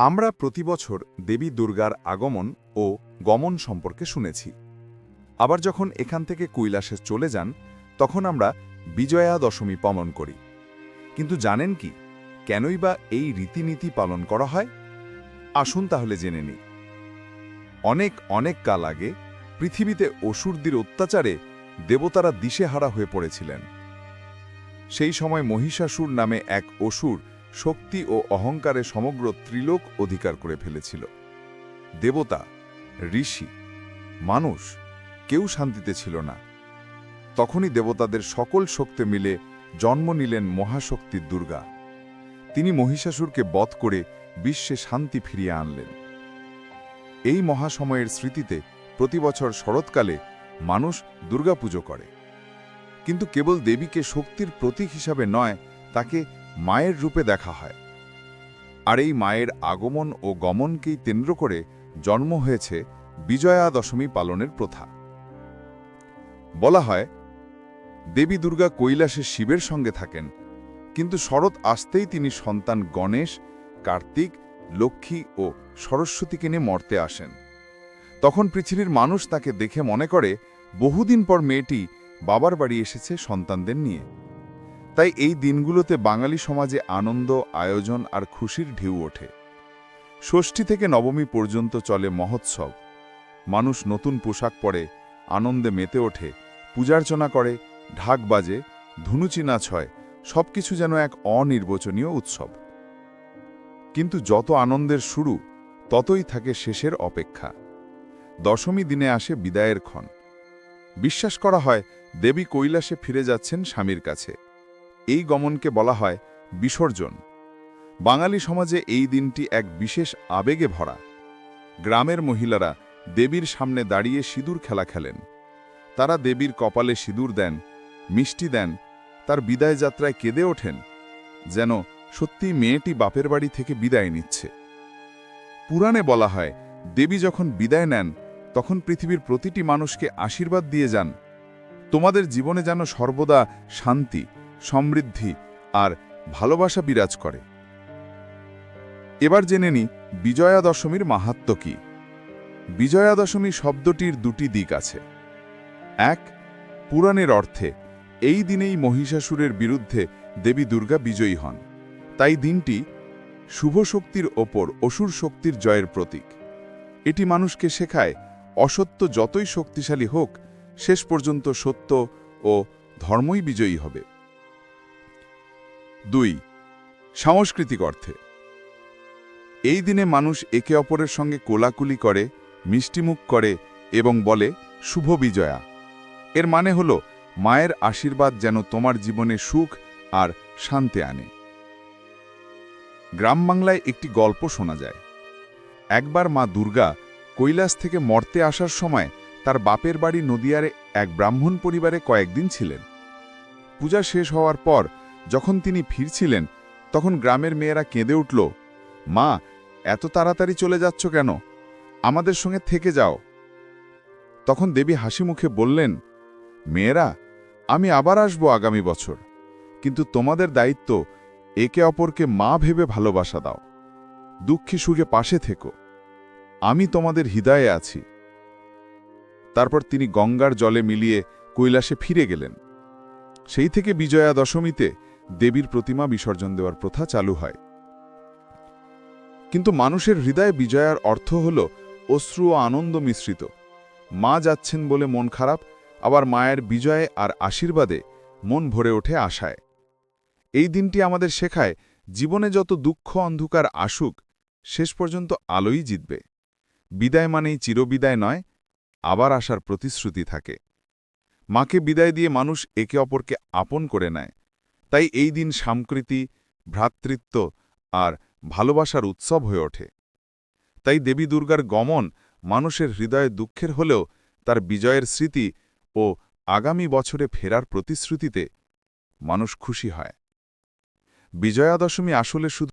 আমরা প্রতি বছর দেবী দুর্গার আগমন ও গমন সম্পর্কে শুনেছি। আবার যখন এখান থেকে কৈলাসে চলে যান তখন আমরা বিজয়া দশমী পালন করি। কিন্তু জানেন কি, কেনই বা এই রীতিনীতি পালন করা হয়? আসুন তাহলে জেনে নিই। অনেক অনেক কাল আগে পৃথিবীতে অসুরদের অত্যাচারে দেবতারা দিশেহারা হয়ে পড়েছিলেন। সেই সময় মহিষাসুর নামে এক অসুর শক্তি ও অহংকারে সমগ্র ত্রিলোক অধিকার করে ফেলেছিল। দেবতা, ঋষি, মানুষ কেউ শান্তিতে ছিল না। তখনই দেবতাদের সকল শক্তি মিলে জন্ম নিলেন মহাশক্তির দুর্গা। তিনি মহিষাসুরকে বধ করে বিশ্বে শান্তি ফিরিয়ে আনলেন। এই মহাসময়ের স্মৃতিতে প্রতি বছর শরৎকালে মানুষ দুর্গাপুজো করে। কিন্তু কেবল দেবীকে শক্তির প্রতীক হিসাবে নয়, তাকে মায়ের রূপে দেখা হয়। আর এই মায়ের আগমন ও গমনকেই কেন্দ্র করে জন্ম হয়েছে বিজয়া দশমী পালনের প্রথা। বলা হয়, দেবী দুর্গা কৈলাসে শিবের সঙ্গে থাকেন, কিন্তু শরৎ আসতেই তিনি সন্তান গণেশ, কার্তিক, লক্ষ্মী ও সরস্বতীকে নিয়ে মর্তে আসেন। তখন পৃথিবীর মানুষ তাকে দেখে মনে করে বহুদিন পর মেয়েটি বাবার বাড়ি এসেছে সন্তানদের নিয়ে। তাই এই দিনগুলোতে বাঙালি সমাজে আনন্দ, আয়োজন আর খুশির ঢেউ ওঠে। ষষ্ঠী থেকে নবমী পর্যন্ত চলে মহোৎসব। মানুষ নতুন পোশাক পরে আনন্দে মেতে ওঠে, পূজার্চনা করে, ঢাক বাজে, ধুনুচি নাচ হয়, সবকিছু যেন এক অনির্বচনীয় উৎসব। কিন্তু যত আনন্দের শুরু, ততই থাকে শেষের অপেক্ষা। দশমী দিনে আসে বিদায়ের ক্ষণ। বিশ্বাস করা হয় দেবী কৈলাসে ফিরে যাচ্ছেন স্বামীর কাছে। এই গমনকে বলা হয় বিসর্জন। বাঙালি সমাজে এই দিনটি এক বিশেষ আবেগে ভরা। গ্রামের মহিলারা দেবীর সামনে দাঁড়িয়ে সিঁদুর খেলা খেলেন। তারা দেবীর কপালে সিঁদুর দেন, মিষ্টি দেন, তার বিদায় যাত্রায় কেঁদে ওঠেন, যেন সত্যিই মেয়েটি বাপের বাড়ি থেকে বিদায় নিচ্ছে। পুরাণে বলা হয়, দেবী যখন বিদায় নেন তখন পৃথিবীর প্রতিটি মানুষকে আশীর্বাদ দিয়ে যান, তোমাদের জীবনে যেন সর্বদা শান্তি, সমৃদ্ধি আর ভালোবাসা বিরাজ করে। এবার জেনে নিই বিজয়া দশমীর মাহাত্ম্য কি। বিজয়া দশমী শব্দটির দুটি দিক আছে। এক, পুরাণের অর্থে এই দিনেই মহিষাসুরের বিরুদ্ধে দেবী দুর্গা বিজয়ী হন, তাই দিনটি শুভ শক্তির ওপর অসুর শক্তির জয়ের প্রতীক। এটি মানুষকে শেখায়, অসত্য যতই শক্তিশালী হোক, শেষ পর্যন্ত সত্য ও ধর্মই বিজয়ী হবে। 2, সাংস্কৃতিক অর্থে এই দিনে মানুষ একে অপরের সঙ্গে কোলাকুলি করে, মিষ্টিমুখ করে এবং বলে শুভ বিজয়া। এর মানে হল মায়ের আশীর্বাদ যেন তোমার জীবনে সুখ আর শান্তি আনে। গ্রাম বাংলায় একটি গল্প শোনা যায়। একবার মা দুর্গা কৈলাস থেকে মর্তে আসার সময় তার বাপের বাড়ি নদিয়ারে এক ব্রাহ্মণ পরিবারে কয়েকদিন ছিলেন। পূজা শেষ হওয়ার পর যখন তিনি ফিরছিলেন তখন গ্রামের মেয়েরা কেঁদে উঠল, মা, এত তাড়াতাড়ি চলে যাচ্ছ কেন? আমাদের সঙ্গে থেকে যাও। তখন দেবী হাসি মুখে বললেন, মেয়েরা, আমি আবার আসব আগামী বছর, কিন্তু তোমাদের দায়িত্ব একে অপরকে মা ভেবে ভালোবাসা দাও, দুঃখে সুখে পাশে থেকো, আমি তোমাদের হৃদয়ে আছি। তারপর তিনি গঙ্গার জলে মিলিয়ে কৈলাসে ফিরে গেলেন। সেই থেকে বিজয়া দশমীতে দেবীর প্রতিমা বিসর্জন দেওয়ার প্রথা চালু হয়। কিন্তু মানুষের হৃদয়ে বিজয়ার অর্থ হল অশ্রু ও আনন্দ মিশ্রিত। মা যাচ্ছেন বলে মন খারাপ, আবার মায়ের বিজয়ে আর আশীর্বাদে মন ভরে ওঠে আশায়। এই দিনটি আমাদের শেখায়, জীবনে যত দুঃখ অন্ধকার আসুক, শেষ পর্যন্ত আলোই জিতবে। বিদায় মানেই চিরবিদায় নয়, আবার আসার প্রতিশ্রুতি থাকে। মাকে বিদায় দিয়ে মানুষ একে অপরকে আপন করে নেয়। তাই এই দিন সম্প্রীতি, ভ্রাতৃত্ব আর ভালোবাসার উৎসব হয়ে ওঠে। তাই দেবী দুর্গার গমন মানুষের হৃদয়ে দুঃখের হলেও তার বিজয়ের স্মৃতি ও আগামী বছরে ফেরার প্রতিশ্রুতিতে মানুষ খুশি হয়। বিজয়া দশমী আসলে শুধু